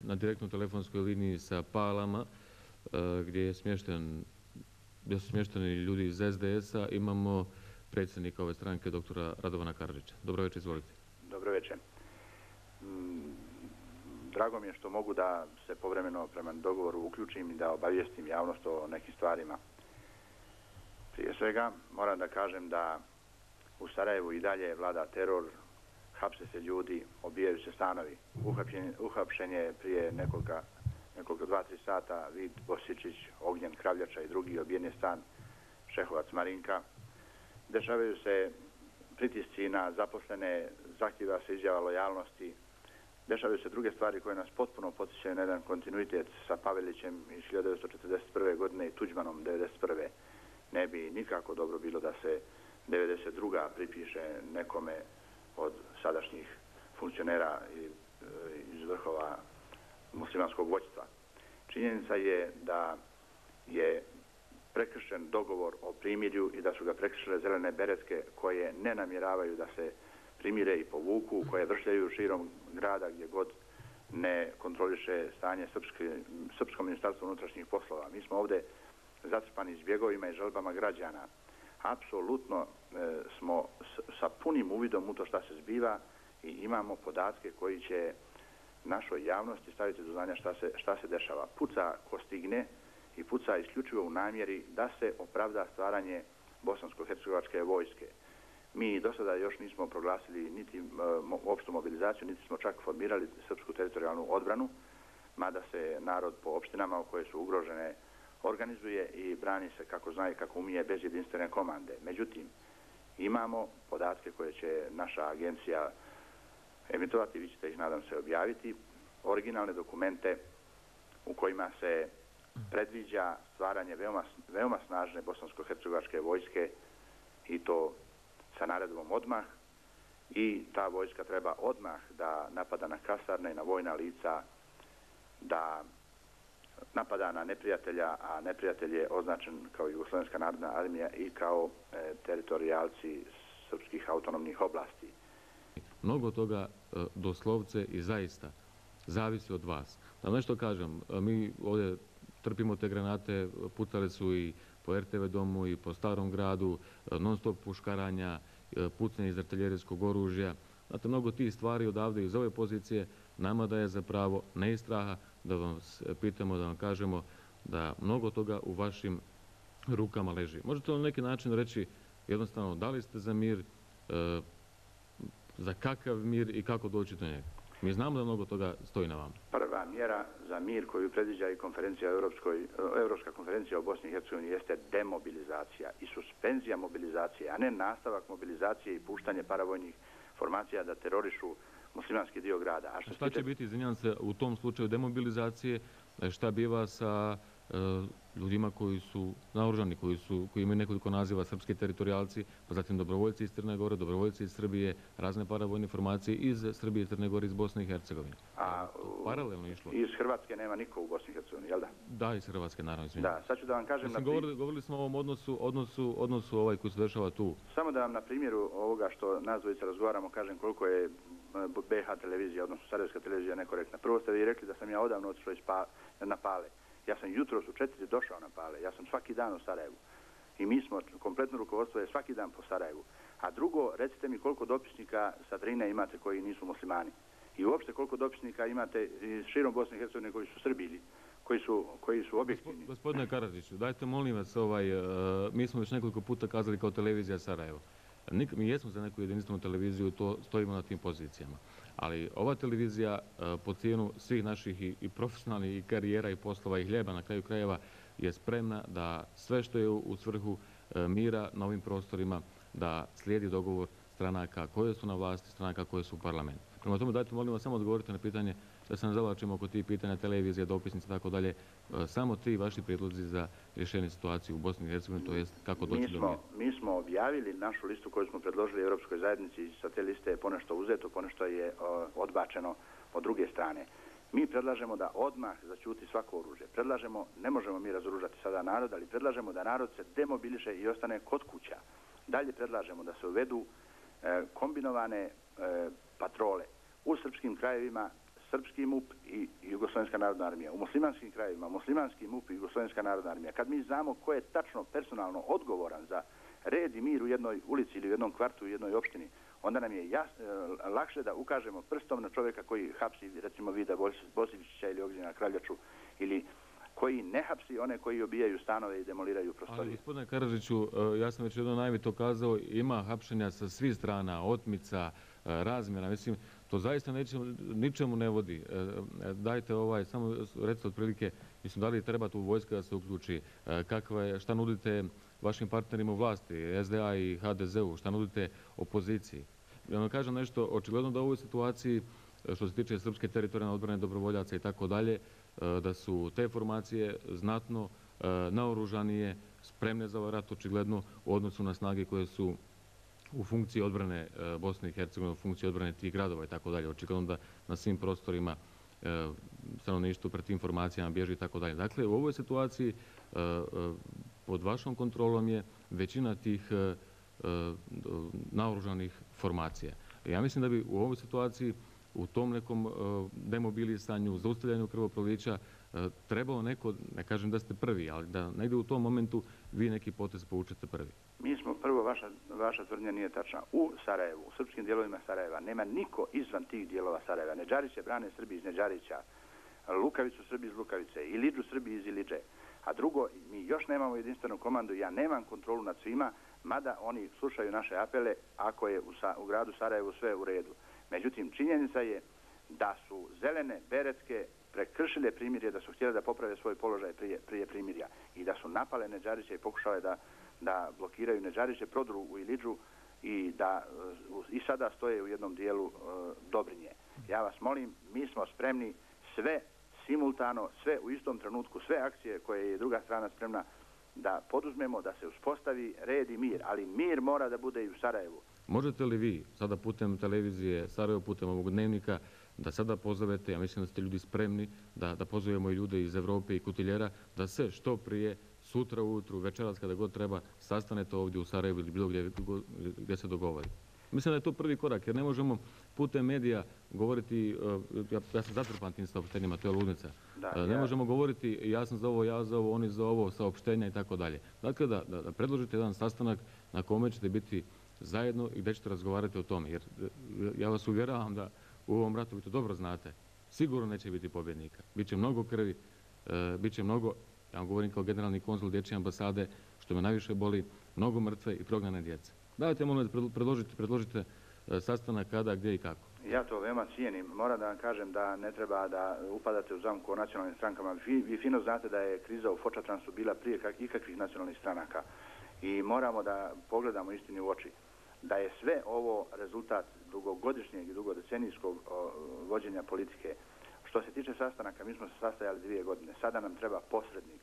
na direktnoj telefonskoj liniji sa Palama, gdje su smješteni ljudi iz SDS-a, imamo predsjednika ove stranke, doktora Radovana Karadžića. Dobro večer, izvolite. Dobro večer. Drago mi je što mogu da se povremeno prema dogovoru uključim i da obavijestim javnost o nekim stvarima. Prije svega moram da kažem da u Sarajevu i dalje vlada teror, hapse se ljudi, obijaju se stanovi. Uhapšen je prije nekoliko 2-3 sata Vid Bosičić, Ognjen Kravljača i drugi, obijen je stan Šehovac Marinka. Dešavaju se pritisci na zaposlene, zahtjeva se izjava lojalnosti. Dešavaju se druge stvari koje nas potpuno podsjećaju na jedan kontinuitet sa Pavelićem iz 1941. godine i Tuđmanom 1991. Ne bi nikako dobro bilo da se 1992. pripiše nekome od sadašnjih funkcionera iz vrhova muslimanskog vođstva. Činjenica je da je prekršen dogovor o primirju i da su ga prekršile zelene beretke koje ne namjeravaju da se primire i povuku, koje vršljaju širom grada gdje god ne kontroliše stanje Srpsko ministarstvo unutrašnjih poslova. Mi smo ovdje zatrpani zbjegovima i žalbama građana. Apsolutno smo sa punim uvidom u to šta se zbiva i imamo podatke koji će našoj javnosti staviti do znanja šta se dešava. Puca ko stigne i puca isključivo u namjeri da se opravda stvaranje bosansko-hercegovačke vojske. Mi do sada još nismo proglasili niti opštu mobilizaciju, niti smo čak formirali srpsku teritorijalnu odbranu, mada se narod po opštinama koje su ugrožene organizuje i brani se kako zna i kako umije bez jedinstvene komande. Međutim, imamo podatke koje će naša agencija emitovati, vi ćete ih nadam se objaviti, originalne dokumente u kojima se predviđa stvaranje veoma snažne bosansko-hercegovačke vojske i to sa naredbom odmah, i ta vojska treba odmah da napada na kasarne i na vojna lica, da napada na neprijatelja, a neprijatelj je označen kao Jugoslovenska narodna armija i kao teritorijalci srpskih autonomnih oblasti. Mnogo toga doslovce i zaista zavisi od vas. Da nešto kažem, mi ovdje trpimo te granate, pucale su i po RTV domu i po Starom gradu, non stop puškaranja, pucanje iz artiljerijskog oružja. Znate, mnogo tih stvari odavde iz ove pozicije nama daje za pravo, ne iz straha, da vas pitamo, da vam kažemo da mnogo toga u vašim rukama leži. Možete li na neki način reći jednostavno da li ste za mir, za kakav mir i kako doći do njega? Mi znamo da mnogo toga stoji na vama. Prva mjera za mir koju predviđa i Europska konferencija o Bosni i Hercegovini jeste demobilizacija i suspenzija mobilizacije, a ne nastavak mobilizacije i puštanje paravojnih formacija da terorišu muslimanski dio grada. A šta će biti, izvinjam se, u tom slučaju demobilizacije? Šta biva sa ljudima koji su naoružani, koji imaju nekoliko naziva, srpski teritorijalci, pa zatim dobrovoljci iz Crne Gore, dobrovoljci iz Srbije, razne paravojne formacije iz Srbije, Crne Gore, iz Bosne i Hercegovine? A paralelno išlo? Iz Hrvatske nema niko u Bosni i Hercegovini, jel da? Da, iz Hrvatske, naravno, izvinjam. Da, sad ću da vam kažem... Govorili smo o ovom odnosu ovaj koji se dešava tu. Samo da vam na primjeru ovoga što nas dvojica razgovaramo kažem koliko je BH televizija, odnosno Sarajevska televizija nekorektna. Prvo ste vi rekli da sam ja odavno otišao na Pale. Ja sam jutros u 4 došao na Pale. Ja sam svaki dan u Sarajevu. I mi smo, kompletno rukovodstvo je svaki dan po Sarajevu. A drugo, recite mi koliko dopisnika sa Drine imate koji nisu muslimani. I uopšte koliko dopisnika imate širom Bosne i Hercegovine koji su Srbi, koji su objektivni. Gospodine Karadžiću, dajte molim vas, mi smo već nekoliko puta kazali kao televizija Sarajevo. Mi jesmo za neku jedinstvenu televiziju, to stojimo na tim pozicijama. Ali ova televizija po cijenu svih naših i profesionalnih i karijera i poslova i hljeba na kraju krajeva je spremna da sve što je u svrhu mira na ovim prostorima da slijedi dogovor stranaka koje su na vlasti, stranaka koje su u parlamentu. Prema tome, dajte molim vas samo odgovorite na pitanje da se ne zavlačimo oko tih pitanja televizije, dopisnice i tako dalje. Samo ti vaši prijedlozi za rješenje situacije u Bosni i Hercegovini, to jest kako doći do mira. Mi smo objavili našu listu koju smo predložili Europskoj zajednici i sa te liste je ponešto uzeto, ponešto je odbačeno od druge strane. Mi predlažemo da odmah zaćuti svako oružje. Predlažemo, ne možemo mi razoružati sada narod, ali predlažemo da narod se demobiliše i ostane kod kuća. Dalje predlažemo da se uvedu kombinovane patrole u srpskim krajevima srpski MUP i Jugoslovenska narodna armija. U muslimanskim krajevima muslimanski MUP i Jugoslovenska narodna armija. Kad mi znamo ko je tačno personalno odgovoran za red i mir u jednoj ulici ili u jednom kvartu u jednoj opštini, onda nam je lakše da ukažemo prstom na čovjeka koji hapsi, recimo Vida Bosivića ili Ognjena Kravljaču, ili koji ne hapsi one koji obijaju stanove i demoliraju prostorije. Ali gospodine Karadžiću, ja sam već jedno najvi to kazao, ima hapšenja sa svih strana, otmica, razmjera, mislim, to zaista ničemu ne vodi. Dajte samo recite otprilike, mislim, da li treba tu vojska da se uključi, šta nudite vašim partnerima u vlasti, SDA i HDZ-u, šta nudite opoziciji. Ja vam kažem nešto, očigledno da u ovoj situaciji, što se tiče srpske teritorijalne odbrane, dobrovoljaca i tako dalje, da su te formacije znatno naoružanije, spremne za ovaj rat, očigledno u odnosu na snage koje su u funkciji odbrane Bosne i Hercegovine, u funkciji odbrane tih gradova i tako dalje. Očigledno da na svim prostorima stanovništvo pred tim formacijama bježi i tako dalje. Dakle, u ovoj situaciji pod vašom kontrolom je većina tih naoružanih formacija. Ja mislim da bi u ovoj situaciji, u tom nekom demobilisanju, zaustavljanju krvoprolića trebao neko, ne kažem da ste prvi, ali da negdje u tom momentu vi neki potez povučete prvi. Mi smo, prvo, vaša tvrdnja nije tačna. U Sarajevu, u srpskim dijelovima Sarajeva, nema niko izvan tih dijelova Sarajeva. Neđariće brane Srbi iz Neđarića, Lukavicu Srbi iz Lukavice, Ilidžu Srbi iz Ilidže. A drugo, mi još nemamo jedinstvenu komandu, ja nemam kontrolu nad svima, mada oni slušaju naše apele ako je u gradu Sarajevu sve u redu. Međutim, činjenica je da su zelene beretke prekršile primirje, da su htjeli da poprave svoj položaj prije primirja i da su napale Neđariće i pokušale da blokiraju Neđariće, prodru u Ilidžu i da i sada stoje u jednom dijelu Dobrinje. Ja vas molim, mi smo spremni sve simultano, sve u istom trenutku, sve akcije koje je druga strana spremna da poduzmemo, da se uspostavi red i mir, ali mir mora da bude i u Sarajevu. Možete li vi sada putem televizije Sarajevo, putem ovog dnevnika, da sada pozovete, ja mislim da ste ljudi spremni, da pozovemo i ljude iz Evrope i Kutiljera, da se što prije, sutra ujutru, večeras, kada god treba, sastanete ovdje u Sarajevu ili bilo gdje se dogovori. Mislim da je to prvi korak, jer ne možemo putem medija govoriti, ja sam zatrpan tim saopštenjima, to je ludnica. Ne možemo govoriti ja sam za ovo, ja za ovo, oni za ovo, saopštenja i tako dalje. Dakle, da predložite jedan sastanak na kome ćete biti zajedno i gdje ćete razgovarati o tome. Jer ja vas uvjeravam da u ovom ratu, vi to dobro znate, sigurno neće biti pobjednika. Biće mnogo krvi, biće mnogo, ja vam govorim kao generalni konzul dječje ambasade, što me najviše boli, mnogo mrtve i prognane djece. Dajte, molim vas, predložite sastanak kada, gdje i kako. Ja to veoma cijenim. Moram da vam kažem da ne treba da upadate u zamku o nacionalnim strankama. Vi fino znate da je kriza u Fočatransu bila prije ikakvih nacionalnih stranaka. I moramo da pogledamo istini u oči. Da je sve ovo rezultat dugogodišnjeg i dugodecenijskog vođenja politike. Što se tiče sastanaka, mi smo se sastajali 2 godine. Sada nam treba posrednik.